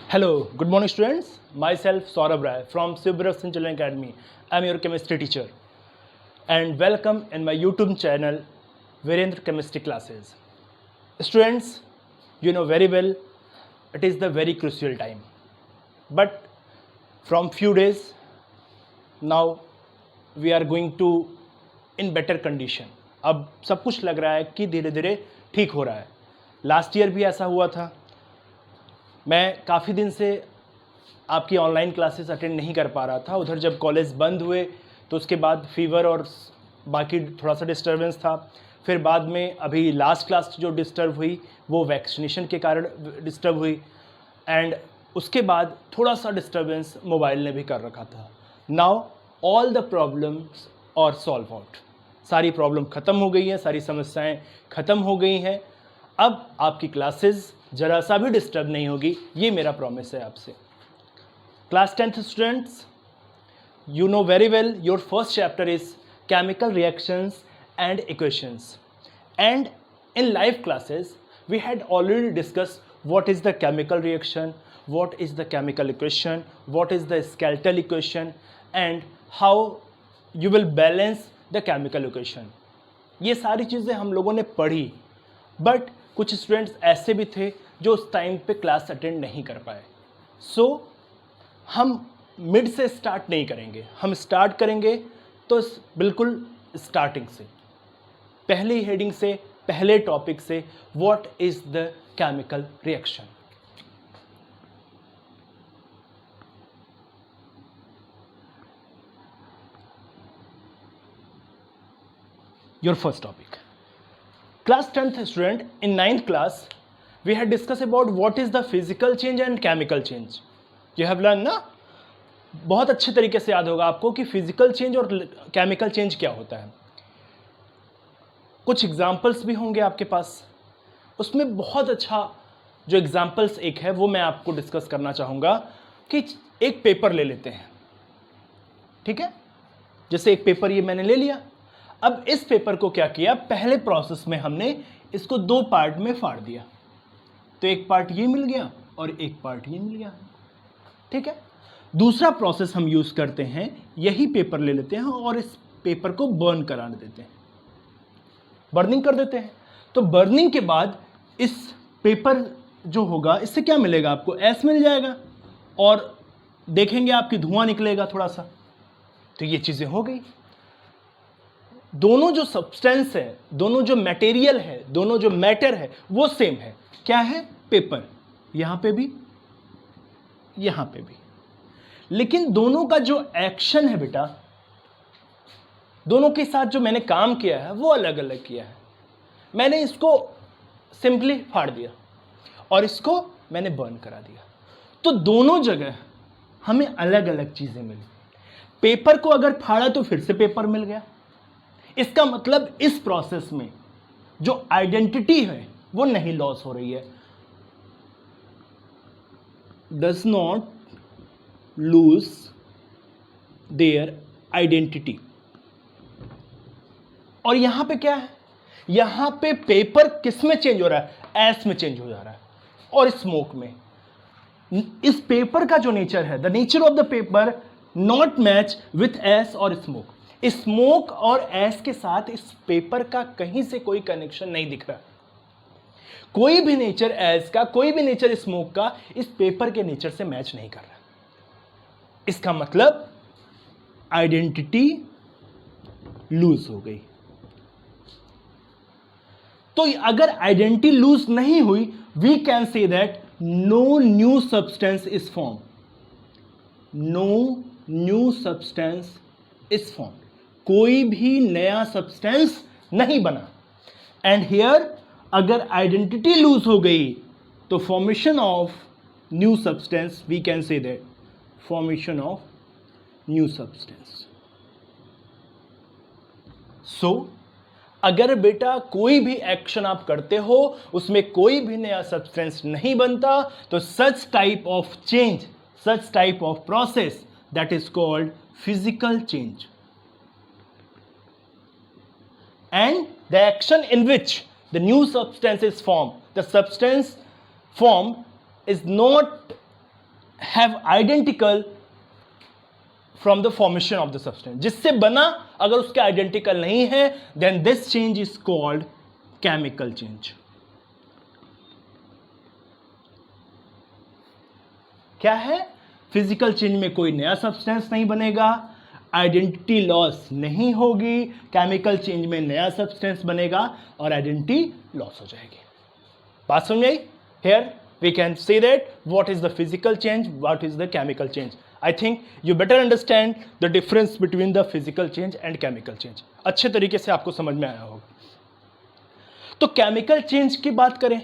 Hello, good morning students. Myself Saurabh Rai from Sibrav Singh Children Academy. I am your chemistry teacher and welcome in my YouTube channel Virendra Chemistry Classes. Students, you know very well it is the very crucial time. But from few days now we are going to in better condition. अब सब कुछ लग रहा है कि धीरे धीरे ठीक हो रहा है. लास्ट ईयर भी ऐसा हुआ था. मैं काफ़ी दिन से आपकी ऑनलाइन क्लासेस अटेंड नहीं कर पा रहा था. उधर जब कॉलेज बंद हुए तो उसके बाद फीवर और बाकी थोड़ा सा डिस्टर्बेंस था. फिर बाद में अभी लास्ट क्लास जो डिस्टर्ब हुई वो वैक्सीनेशन के कारण डिस्टर्ब हुई एंड उसके बाद थोड़ा सा डिस्टर्बेंस मोबाइल ने भी कर रखा था. नाउ ऑल द प्रॉब्लम्स और सॉल्व आउट. सारी प्रॉब्लम ख़त्म हो गई हैं, सारी समस्याएं ख़त्म हो गई हैं. अब आपकी क्लासेस ज़रा सा भी डिस्टर्ब नहीं होगी, ये मेरा प्रॉमिस है आपसे. Class 10th students, you know very well your first chapter is chemical reactions and equations, and in live classes we had already discussed what is the chemical reaction, what is the chemical equation, what is the skeletal equation and how you will balance the chemical equation. ये सारी चीज़ें हम लोगों ने पढ़ी, but कुछ students ऐसे भी थे जो उस टाइम पे क्लास अटेंड नहीं कर पाए. सो हम मिड से स्टार्ट नहीं करेंगे, हम स्टार्ट करेंगे तो बिल्कुल स्टार्टिंग से, पहली हेडिंग से, पहले टॉपिक से, what is the chemical reaction. Your first topic. Class 10th student, in 9th class we had discussed about what is the physical change and chemical change. You have learned ना, बहुत अच्छे तरीके से याद होगा आपको कि फिजिकल चेंज और केमिकल चेंज क्या होता है. कुछ एग्जाम्पल्स भी होंगे आपके पास. उसमें बहुत अच्छा जो एग्जाम्पल्स एक है वो मैं आपको डिस्कस करना चाहूँगा कि एक पेपर ले लेते हैं. ठीक है, जैसे एक पेपर ये मैंने ले लिया. अब इस पेपर को क्या किया, पहले प्रोसेस में हमने इसको दो पार्ट में फाड़ दिया. तो एक पार्ट ये मिल गया और एक पार्ट ये मिल गया. ठीक है, दूसरा प्रोसेस हम यूज करते हैं, यही पेपर ले लेते हैं और इस पेपर को बर्न कराने देते हैं, बर्निंग कर देते हैं. तो बर्निंग के बाद इस पेपर जो होगा इससे क्या मिलेगा, आपको एस मिल जाएगा और देखेंगे आपकी धुआं निकलेगा थोड़ा सा. तो ये चीजें हो गई. दोनों जो सब्सटेंस है, दोनों जो मटेरियल है, दोनों जो मैटर है वो सेम है. क्या है, पेपर. यहां पे भी, यहां पे भी. लेकिन दोनों का जो एक्शन है बेटा, दोनों के साथ जो मैंने काम किया है वो अलग अलग किया है. मैंने इसको सिंपली फाड़ दिया और इसको मैंने बर्न करा दिया. तो दोनों जगह हमें अलग अलग चीजें मिली. पेपर को अगर फाड़ा तो फिर से पेपर मिल गया. इसका मतलब इस प्रोसेस में जो आइडेंटिटी है वो नहीं लॉस हो रही है. Does not lose their identity. और यहां पे क्या है, यहां पे पेपर किस में चेंज हो रहा है, एस में चेंज हो जा रहा है और स्मोक में. इस पेपर का जो नेचर है, the nature of the paper not match with S और स्मोक. स्मोक और एस के साथ इस पेपर का कहीं से कोई कनेक्शन नहीं दिख रहा. कोई भी नेचर एस का, कोई भी नेचर स्मोक का इस पेपर के नेचर से मैच नहीं कर रहा. इसका मतलब आइडेंटिटी लूज हो गई. तो अगर आइडेंटिटी लूज नहीं हुई, we can say that no new substance is form. No new substance is form. कोई भी नया सब्सटेंस नहीं बना. एंड हियर अगर आइडेंटिटी लूज हो गई तो formation of new substance, we can say that formation of new substance. So अगर बेटा कोई भी एक्शन आप करते हो उसमें कोई भी नया सब्सटेंस नहीं बनता, तो सच type of change, such type of process, that is called physical change. And the action in which the new substance is formed, the substance formed is not have identical from the formation of the substance, जिससे बना अगर उसके identical नहीं है, then this change is called chemical change. क्या है? Physical change में कोई नया सब्सटेंस नहीं बनेगा, आइडेंटिटी लॉस नहीं होगी, केमिकल चेंज में नया सब्सटेंस बनेगा और आइडेंटिटी लॉस हो जाएगी। बात समझ आई? Here we can say that what is the physical change, what is the chemical change. I think you better understand the difference between the physical change and chemical change. अच्छे तरीके से आपको समझ में आया होगा। तो केमिकल चेंज की बात करें,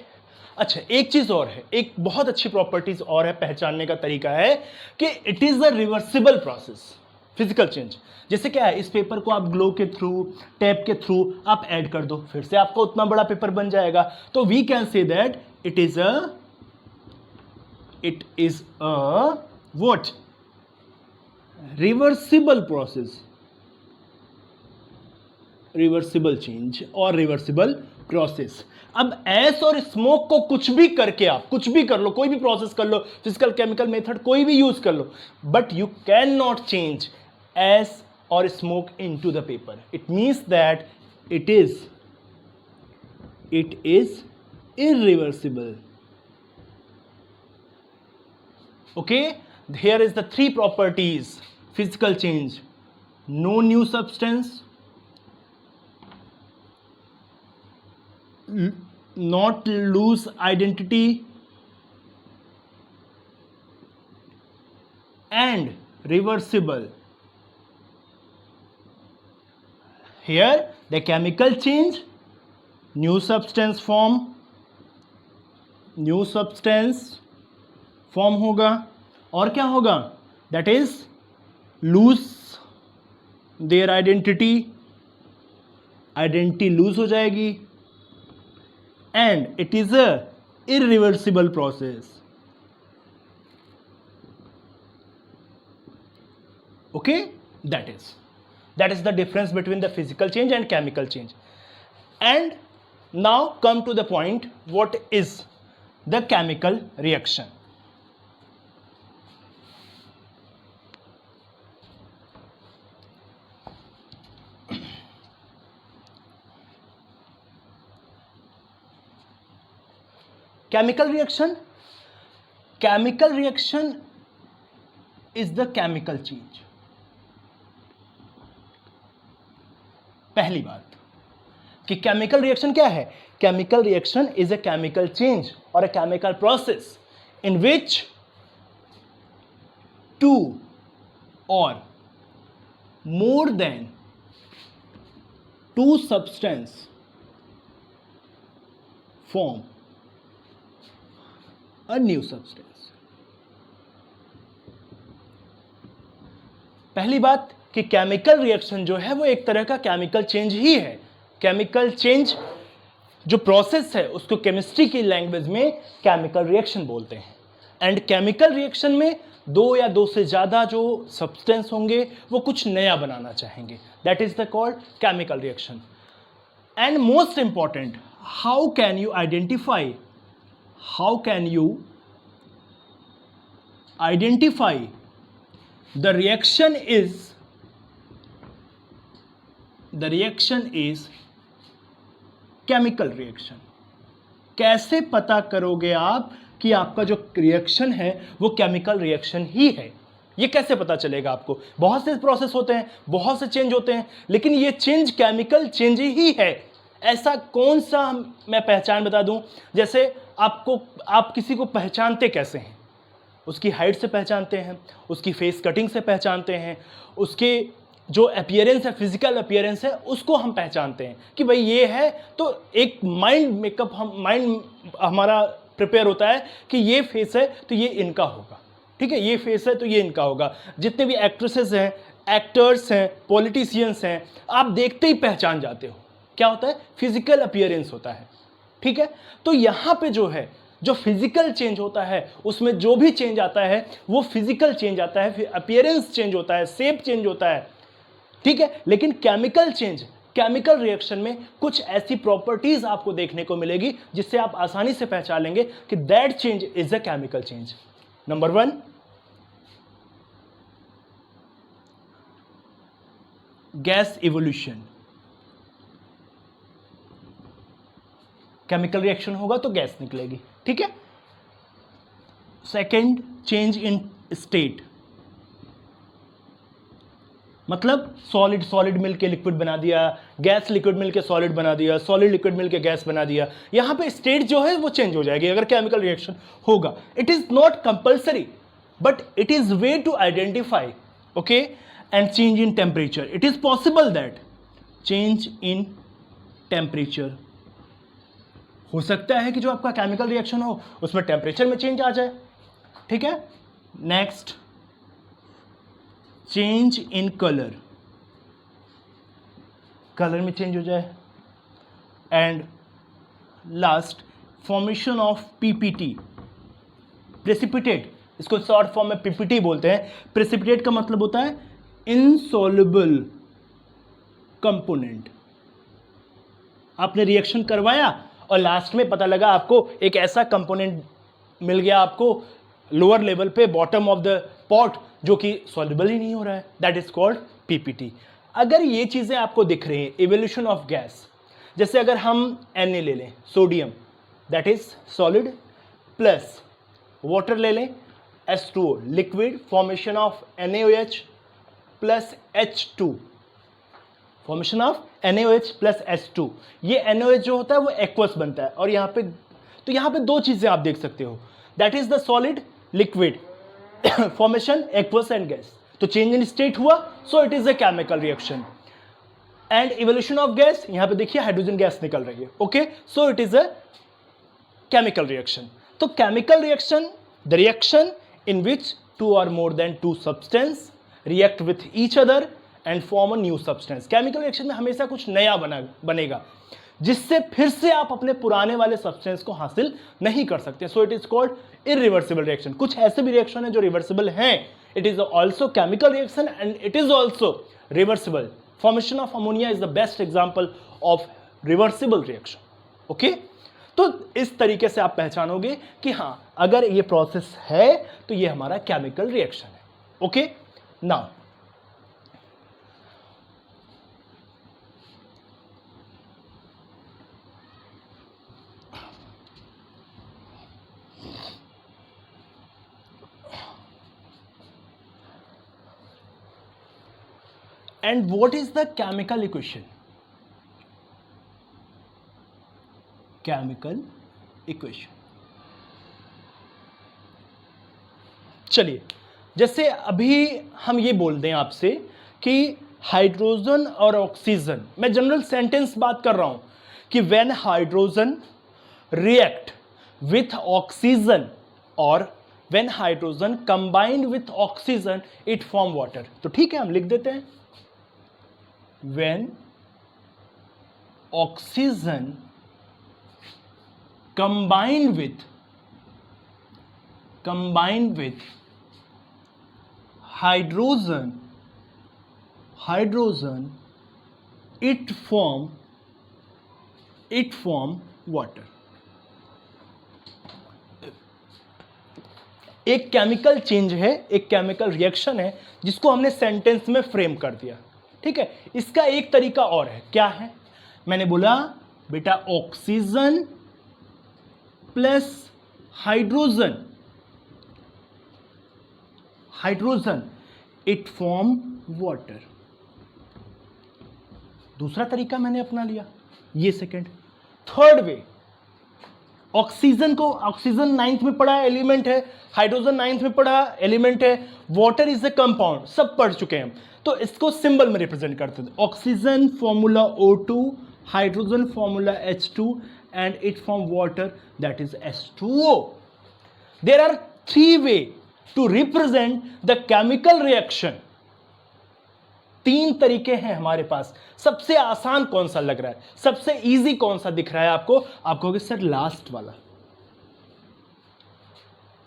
अच्छा एक चीज और है, एक बहुत अच्छी प्रॉपर्टीज और है, पहचानने का तरीका है कि it is a reversible process. Physical change जैसे क्या है, इस पेपर को आप ग्लो के थ्रू, टैप के थ्रू आप ऐड कर दो, फिर से आपका उतना बड़ा पेपर बन जाएगा। तो we can say that it is a what? Reversible process, reversible change और रिवर्सिबल प्रोसेस। अब एस और स्मोक को कुछ भी करके आप कुछ भी कर लो, कोई भी प्रोसेस कर लो, फिजिकल केमिकल मेथड कोई भी यूज कर लो, but you can not change ash और smoke into the paper. It means that it is irreversible. Okay, here is the three properties. Physical change: no new substance, not lose identity, and reversible. Here the chemical change, new substance form होगा, और क्या होगा? that is lose their identity lose हो जाएगी, and it is a irreversible process. Okay, that is the difference between the physical change and chemical change. And now come to the point, what is the chemical reaction? Chemical reaction is the chemical change. पहली बात कि chemical reaction क्या है? Chemical reaction is a chemical change और a chemical process in which two और more than two substance form a new substance. पहली बात कि केमिकल रिएक्शन जो है वो एक तरह का केमिकल चेंज ही है। केमिकल चेंज जो प्रोसेस है उसको केमिस्ट्री की लैंग्वेज में केमिकल रिएक्शन बोलते हैं। एंड केमिकल रिएक्शन में दो या दो से ज़्यादा जो सब्सटेंस होंगे वो कुछ नया बनाना चाहेंगे, that is the called chemical reaction. And most important, how can you identify the reaction is chemical reaction? कैसे पता करोगे आप कि आपका जो रिएक्शन है वो केमिकल रिएक्शन ही है? ये कैसे पता चलेगा आपको? बहुत से प्रोसेस होते हैं, बहुत से चेंज होते हैं, लेकिन ये चेंज केमिकल चेंज ही है। ऐसा कौन सा मैं पहचान बता दूं? जैसे आप किसी को पहचानते कैसे हैं? उसकी हाइट से पहचानते हैं, उसकी फेस कटिंग से पहचानते हैं, उसके जो अपीयरेंस है, फिजिकल अपीयरेंस है, उसको हम पहचानते हैं कि भाई ये है। तो एक माइंड हमारा प्रिपेयर होता है कि ये फेस है तो ये इनका होगा, ठीक है, ये फेस है तो ये इनका होगा। जितने भी एक्ट्रेसेस हैं, एक्टर्स हैं, पॉलिटिशियंस हैं, आप देखते ही पहचान जाते हो। क्या होता है? फिजिकल अपीयरेंस होता है, ठीक है। तो यहाँ पे जो है, जो फिजिकल चेंज होता है उसमें जो भी चेंज आता है वो फिजिकल चेंज आता है, फिर अपीयरेंस चेंज होता है, शेप चेंज होता है, ठीक है। लेकिन केमिकल चेंज, केमिकल रिएक्शन में कुछ ऐसी प्रॉपर्टीज आपको देखने को मिलेगी जिससे आप आसानी से पहचान लेंगे कि that change is a chemical change. Number 1, gas evolution, chemical reaction होगा तो गैस निकलेगी, ठीक है। सेकंड, चेंज इन स्टेट, मतलब सॉलिड सॉलिड मिलके लिक्विड बना दिया, गैस लिक्विड मिलके सॉलिड बना दिया, सॉलिड लिक्विड मिलके गैस बना दिया। यहां पे स्टेट जो है वो चेंज हो जाएगी अगर केमिकल रिएक्शन होगा। It is not compulsory but it is way to identify, okay. And change in temperature, it is possible that change in temperature, हो सकता है कि जो आपका केमिकल रिएक्शन हो उसमें टेम्परेचर में चेंज आ जाए, ठीक है। Next, change in colour, colour में चेंज हो जाए। And last, formation of PPT, precipitate, इसको शॉर्ट फॉर्म में पीपीटी बोलते हैं। प्रेसिपिटेट का मतलब होता है इनसॉल्युबल कंपोनेंट। आपने रिएक्शन करवाया और लास्ट में पता लगा आपको एक ऐसा कंपोनेंट मिल गया आपको लोअर लेवल पे, बॉटम ऑफ द पॉट, जो कि सॉल्युबल ही नहीं हो रहा है, दैट इज कॉल्ड पीपीटी। अगर ये चीजें आपको दिख रही हैं, इवोल्यूशन ऑफ गैस, जैसे अगर हम Na ले लें, sodium that is solid, plus water ले लें H2O liquid, formation of NaOH plus H2, formation of NaOH plus H2। ये NaOH जो होता है वो एक्वस बनता है, और यहाँ पे तो यहाँ पे दो चीजें आप देख सकते हो, that is the solid liquid formation aqueous and gas. तो चेंज इन स्टेट हुआ, so it is a chemical reaction. And evolution of gas, यहाँ पे देखिए हाइड्रोजन गैस निकल रही है, okay, so it is a chemical reaction. तो chemical reaction, the reaction in which two or more than two substance react with each other and form a new substance। Chemical reaction में हमेशा कुछ नया बनेगा जिससे फिर से आप अपने पुराने वाले सब्सटेंस को हासिल नहीं कर सकते। सो it is called irreversible reaction. कुछ ऐसे भी रिएक्शन है जो रिवर्सिबल हैं, it is also chemical reaction and it is also reversible. Formation of ammonia is the best example of reversible reaction, okay. तो इस तरीके से आप पहचानोगे कि हाँ, अगर ये प्रोसेस है तो ये हमारा केमिकल रिएक्शन है, okay. Now and what is the chemical equation? Chemical equation, चलिए जैसे अभी हम ये बोल दें आपसे कि हाइड्रोजन और ऑक्सीजन, मैं जनरल सेंटेंस बात कर रहा हूं कि when hydrogen react with oxygen और when hydrogen combined with oxygen it form water. तो ठीक है, हम लिख देते हैं when oxygen combined with hydrogen it form water। एक केमिकल चेंज है, एक केमिकल रिएक्शन है जिसको हमने सेंटेंस में फ्रेम कर दिया, ठीक है। इसका एक तरीका और है, क्या है? मैंने बोला बेटा oxygen plus hydrogen it form water. दूसरा तरीका मैंने अपना लिया, ये सेकंड। थर्ड वे, ऑक्सीजन को, ऑक्सीजन 9th में पढ़ा एलिमेंट है, हाइड्रोजन 9th में पढ़ा एलिमेंट है, वाटर इज अ कंपाउंड, सब पढ़ चुके हैं हम। तो इसको सिंबल में रिप्रेजेंट करते थे, oxygen formula O2, hydrogen formula H2 and it form water, that is H2O। There are three ways to represent the chemical reaction। तीन तरीके हैं हमारे पास। सबसे आसान कौन सा लग रहा है, सबसे इजी कौन सा दिख रहा है आपको? आप कहोगे सर लास्ट वाला,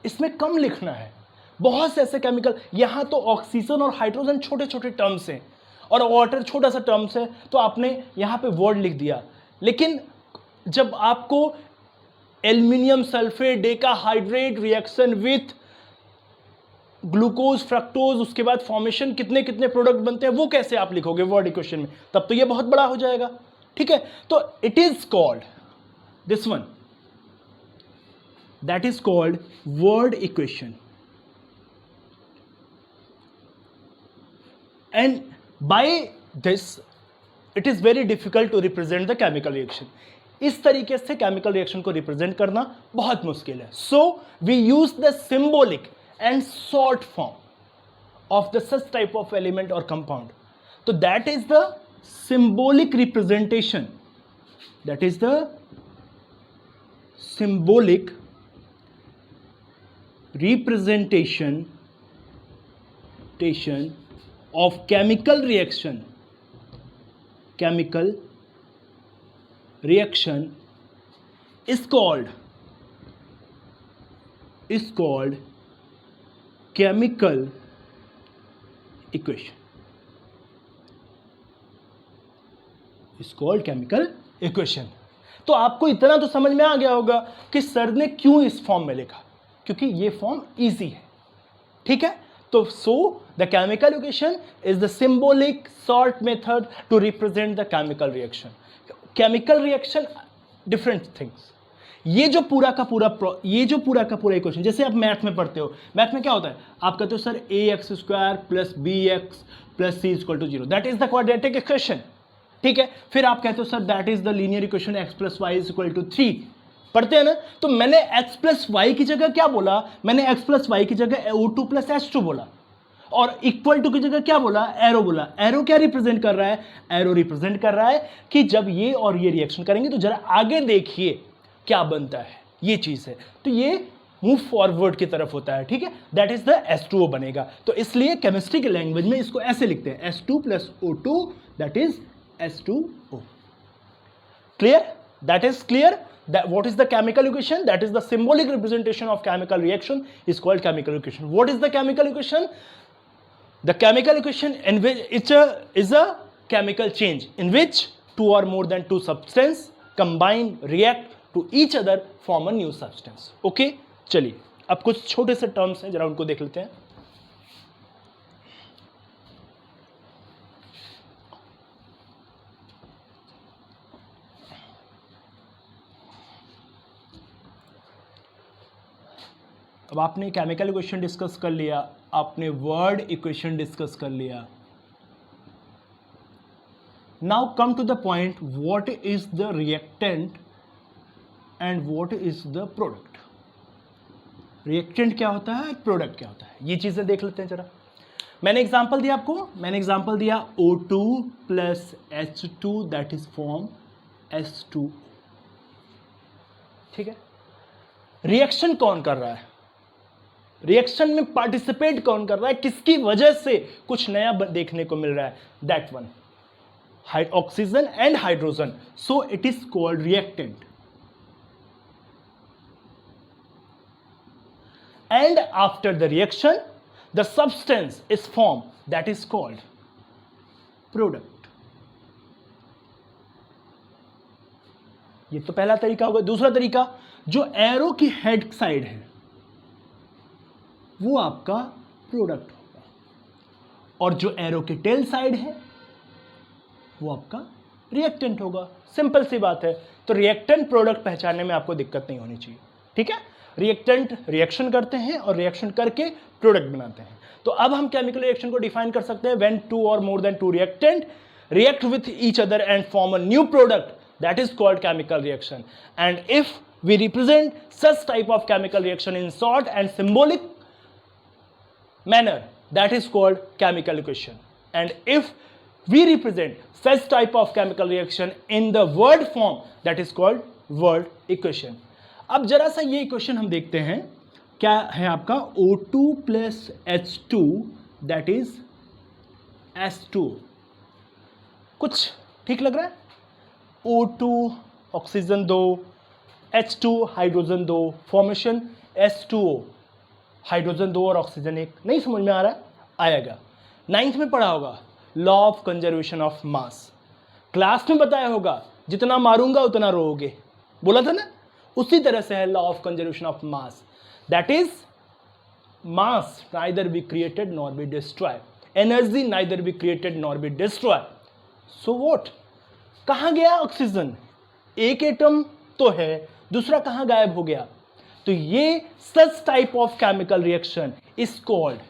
इसमें कम लिखना है। बहुत से ऐसे केमिकल, यहां तो ऑक्सीजन और हाइड्रोजन छोटे छोटे टर्म्स हैं और वाटर छोटा सा टर्म्स है, तो आपने यहां पे वर्ड लिख दिया। लेकिन जब आपको aluminium sulphate decahydrate reaction with glucose, fructose, उसके बाद फॉर्मेशन, कितने कितने प्रोडक्ट बनते हैं, वो कैसे आप लिखोगे वर्ड इक्वेशन में, तब तो ये बहुत बड़ा हो जाएगा। ठीक है, तो it is called this one, that is called word equation. And by this it is very difficult to represent the chemical reaction. इस तरीके से केमिकल रिएक्शन को रिप्रेजेंट करना बहुत मुश्किल है। So we use the symbolic and short form of the such type of element और compound. तो that is the symbolic representation, that is the symbolic representation of chemical reaction is called chemical equation, is called chemical equation। तो आपको इतना तो समझ में आ गया होगा कि सर ने क्यों इस फॉर्म में लिखा, क्योंकि ये फॉर्म इजी है। ठीक है, तो so the chemical equation is the symbolic short method to represent the chemical reaction. Chemical reaction different things. ये जो पूरा का पूरा इक्वेशन, जैसे आप मैथ में पढ़ते हो, मैथ में क्या होता है, आप कहते हो sir ax² plus bx plus c equal to 0, that is the quadratic equation. ठीक है, फिर आप कहते हो sir that is the linear equation x प्लस वाई इज इक्वल टू 3, पढ़ते हैं ना। तो मैंने x प्लस वाई की जगह क्या बोला, मैंने x प्लस वाई की जगह O2 प्लस H2 बोला, और इक्वल टू की जगह क्या बोला, एरो बोला। एरो क्या रिप्रेजेंट कर रहा है, एरो रिप्रेजेंट कर रहा है कि जब ये और ये रिएक्शन करेंगे तो जरा आगे देखिए क्या बनता है, ये चीज है। तो ये मूव फॉरवर्ड की तरफ होता है। ठीक है, दैट इज द H2O बनेगा। तो इसलिए केमिस्ट्री के लैंग्वेज में इसको ऐसे लिखते हैं, H2 plus O2 that is H2O। Clear? That is clear. That what is the chemical equation? That is the symbolic representation of chemical reaction is called chemical equation. What is the chemical equation? The chemical equation in which it is a chemical change in which two or more than two substance combine, react to each other, form a new substance. Okay? चलिए अब कुछ छोटे से terms हैं, जरा उनको देख लेते हैं। अब आपने केमिकल इक्वेशन डिस्कस कर लिया, आपने वर्ड इक्वेशन डिस्कस कर लिया। Now come to the point, what is the reactant and what is the product. Reactant क्या होता है, प्रोडक्ट क्या होता है, ये चीजें देख लेते हैं जरा। मैंने एग्जांपल दिया आपको, मैंने एग्जांपल दिया O2 plus H2 that is form H2O। ठीक है, रिएक्शन कौन कर रहा है, रिएक्शन में पार्टिसिपेट कौन कर रहा है, किसकी वजह से कुछ नया देखने को मिल रहा है, that one, oxygen and hydrogen. So it is called reactant. And after the reaction the substance is form, that is called product. ये तो पहला तरीका होगा। दूसरा तरीका, जो एरो की हेड साइड है वो आपका प्रोडक्ट होगा, और जो एरो की टेल साइड है वो आपका रिएक्टेंट होगा। सिंपल सी बात है। तो रिएक्टेंट प्रोडक्ट पहचानने में आपको दिक्कत नहीं होनी चाहिए। ठीक है, रिएक्टेंट रिएक्शन करते हैं और रिएक्शन करके प्रोडक्ट बनाते हैं। तो अब हम केमिकल रिएक्शन को डिफाइन कर सकते हैं, व्हेन टू और more than two reactant react with each other and form a new product, that is called chemical reaction. And if we represent such type of chemical reaction in short and symbolic manner, that is called chemical equation. And if we represent such type of chemical reaction in the word form, that is called word equation. अब जरा सा ये equation हम देखते हैं, क्या है आपका O2 plus H2 that is S2। कुछ ठीक लग रहा है? O2 oxygen 2, H2 hydrogen 2, formation H2O, hydrogen 2 और ऑक्सीजन 1। नहीं समझ में आ रहा है? आएगा। 9th में पढ़ा होगा law of conservation of mass, class में बताया होगा जितना मारूंगा उतना रोओगे, बोला था ना। उसी तरह से है law of conservation of mass, that is mass neither be created nor be destroyed, energy neither be created nor be destroyed. So what? कहाँ गया ऑक्सीजन? एक एटम तो है, दूसरा कहाँ गायब हो गया? तो ये such type of chemical reaction is called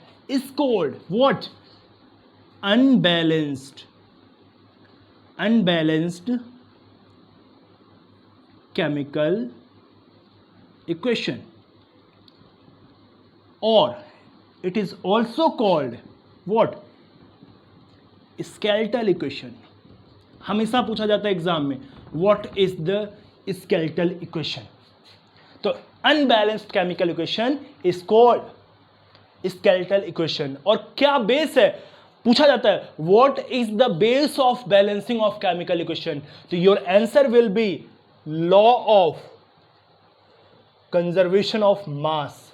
what? Unbalanced chemical equation, or it is also called what? Skeletal equation. हमेशा पूछा जाता है एग्जाम में, what is the skeletal equation? तो unbalanced chemical equation is called skeletal equation. और क्या base है? पूछा जाता है what is the base of balancing of chemical equation? तो your answer will be law of conservation of mass.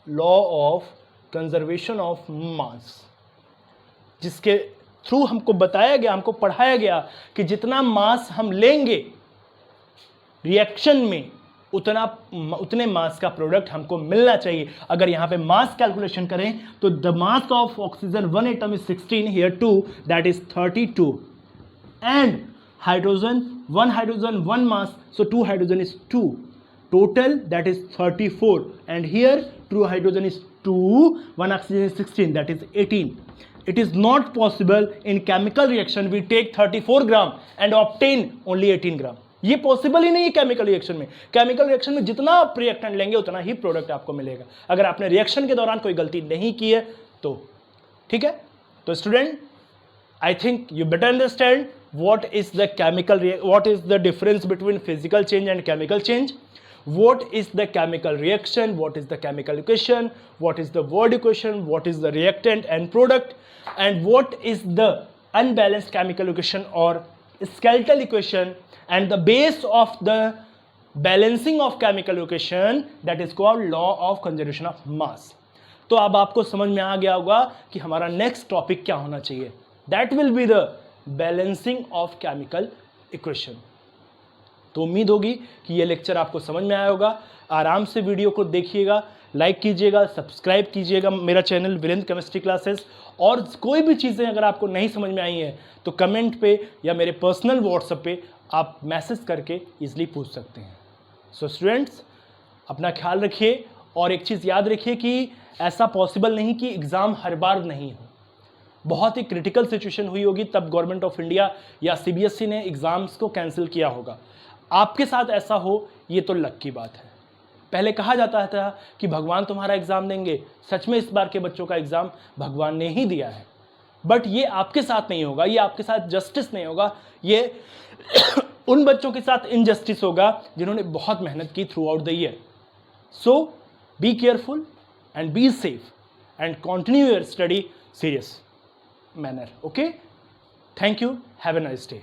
Law of conservation of mass, जिसके through हमको बताया गया, हमको पढ़ाया गया कि जितना मास हम लेंगे रिएक्शन में उतने मास का प्रोडक्ट हमको मिलना चाहिए. अगर यहाँ पे मास कैलकुलेशन करें तो the mass of oxygen 1 atom is 16, here 2, that is 32, and hydrogen 1 mass, so 2 hydrogen is 2, total that is 34, and here 2 hydrogen is 2, 1 oxygen is 16, that is 18. It is not possible in chemical reaction we take 34 gram and obtain only 18 gram. ये possible ही नहीं है chemical reaction में. Chemical reaction में जितना आप reactant लेंगे उतना ही product आपको मिलेगा. अगर आपने रिएक्शन के दौरान कोई गलती नहीं की है तो ठीक है. तो student, I think you better understand what is the difference between physical change and chemical change. What is the chemical reaction? What is the chemical equation? What is the word equation? What is the reactant and product? And what is the unbalanced chemical equation or skeletal equation? And the base of the balancing of chemical equation, that is called law of conservation of mass. तो अब आपको समझ में आ गया होगा कि हमारा next topic क्या होना चाहिए. That will be the balancing of chemical equation. तो उम्मीद होगी कि ये लेक्चर आपको समझ में आया होगा. आराम से वीडियो को देखिएगा, लाइक कीजिएगा, सब्सक्राइब कीजिएगा मेरा चैनल वीरेंद्र केमिस्ट्री क्लासेस. और कोई भी चीज़ें अगर आपको नहीं समझ में आई हैं तो कमेंट पे या मेरे पर्सनल व्हाट्सएप पे आप मैसेज करके इजीली पूछ सकते हैं. सो स्टूडेंट्स, अपना ख्याल रखिए. और एक चीज़ याद रखिए कि ऐसा पॉसिबल नहीं कि एग्ज़ाम हर बार नहीं हो. बहुत ही क्रिटिकल सिचुएशन हुई होगी तब गवर्नमेंट ऑफ इंडिया या CBSE ने एग्ज़ाम्स को कैंसिल किया होगा. आपके साथ ऐसा हो ये तो लक की बात है. पहले कहा जाता था कि भगवान तुम्हारा एग्ज़ाम देंगे. सच में इस बार के बच्चों का एग्ज़ाम भगवान ने ही दिया है. बट ये आपके साथ नहीं होगा, ये आपके साथ जस्टिस नहीं होगा, ये उन बच्चों के साथ इनजस्टिस होगा जिन्होंने बहुत मेहनत की through out the year. So be careful and be safe and continue your study serious manner. Okay, thank you, have a nice day.